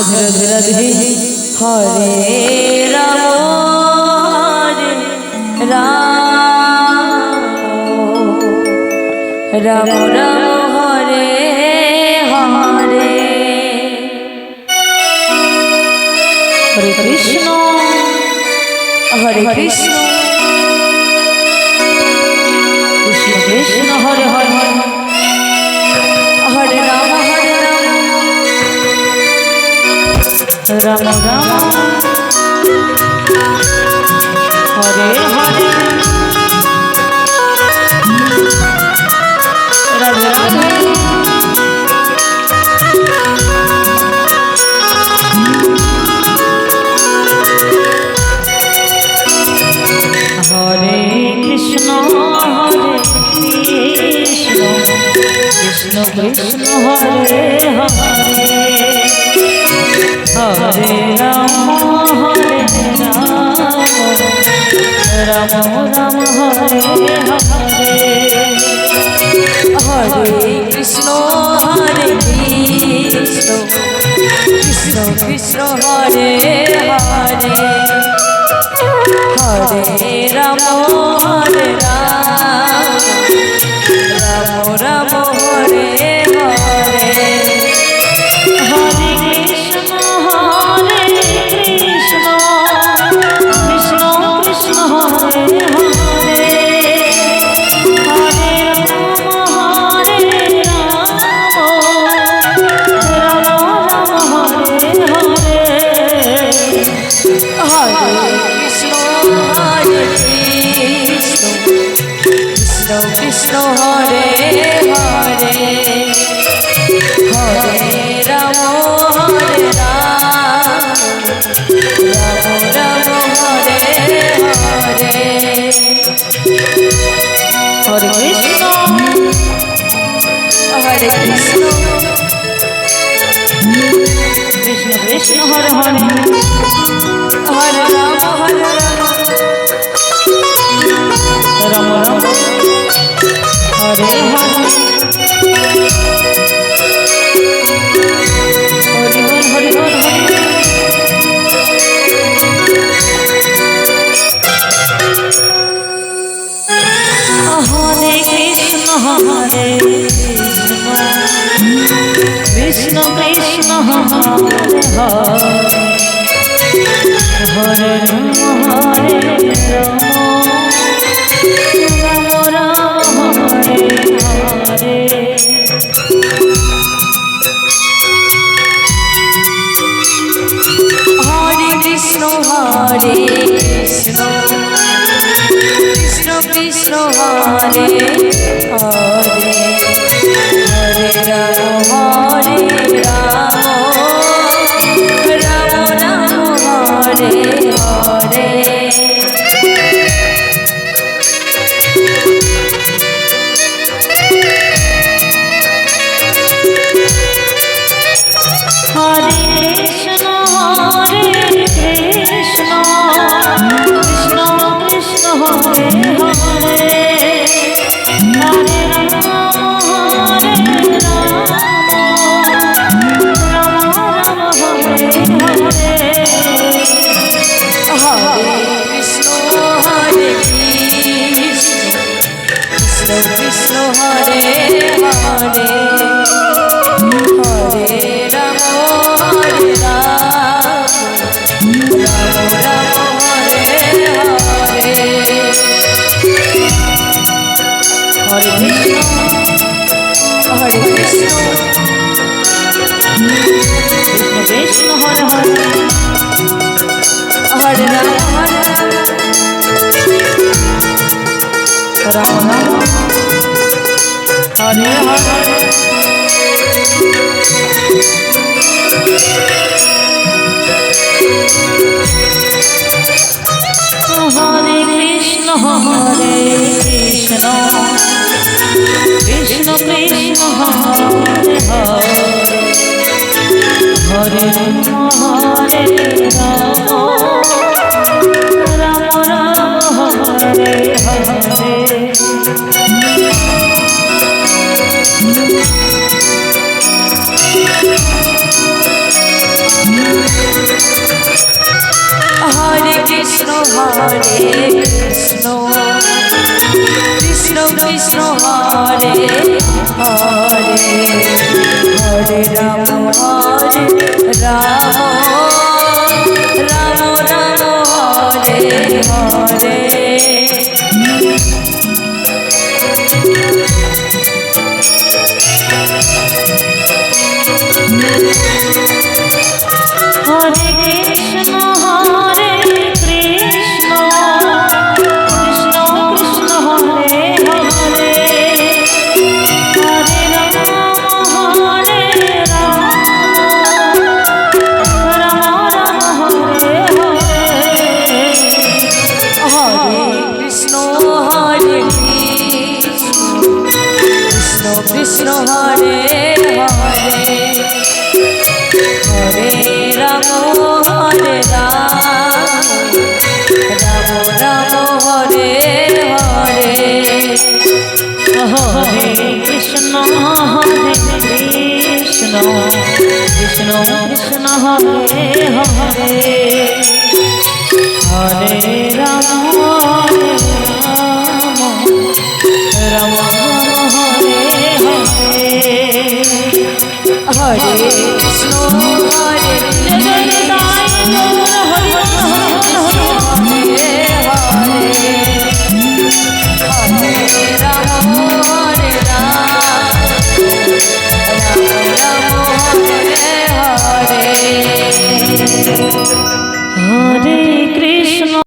Radhe Radhe Radhe হরে Ram Ram Ram Hare Hare Hare Krishna Krishna Krishna Hare Hare Hare Ram Ram Ram Hare Hare Radhe Radhe হরে Krishna Krishna Krishna Hare Hare Hare Ram Ram Ram Hare Hare Hare Krishna Krishna Krishna Hare Hare Hare Ram Ram Ram Hare Hare Hare Krishna Krishna Krishna Krishna Hare Hare Hare Ram Ram Hare Hare Hare Krishna Krishna Krishna Hare Hare Hare Ram Ram Ram Hare Hare Hare Krishna Krishna Krishna Hare Hare Hare Ram Ram Ram Hare Hare Hari বল Hari বল হরে Krishna হরে Krishna Krishna Hare Hare Ram হরে Ram Ram Ram Hare Hare Hare Krishna Krishna Krishna Hare Hare Hare Ram Ram Ram Hare Hare Hare Krishna Krishna Krishna Krishna Hare Hare Hare Ram Ram Hare Hare Hare Krishna Krishna Krishna Hare Hare Hare Ram Ram Hare Hare Hare Krishna Krishna Krishna Hare Hare Hare Ram Ram Hare Hare Hare Krishna Krishna Krishna Hare Hare Hare Ram Ram Ram Hare Hare Hare Ram Ram Ram Hare Hare Krishna Hare Hare Hare Ram हरे Ram Ram Ram Hare Hare Hare Krishna Krishna Krishna Hare Hare Hare Ram Ram हरे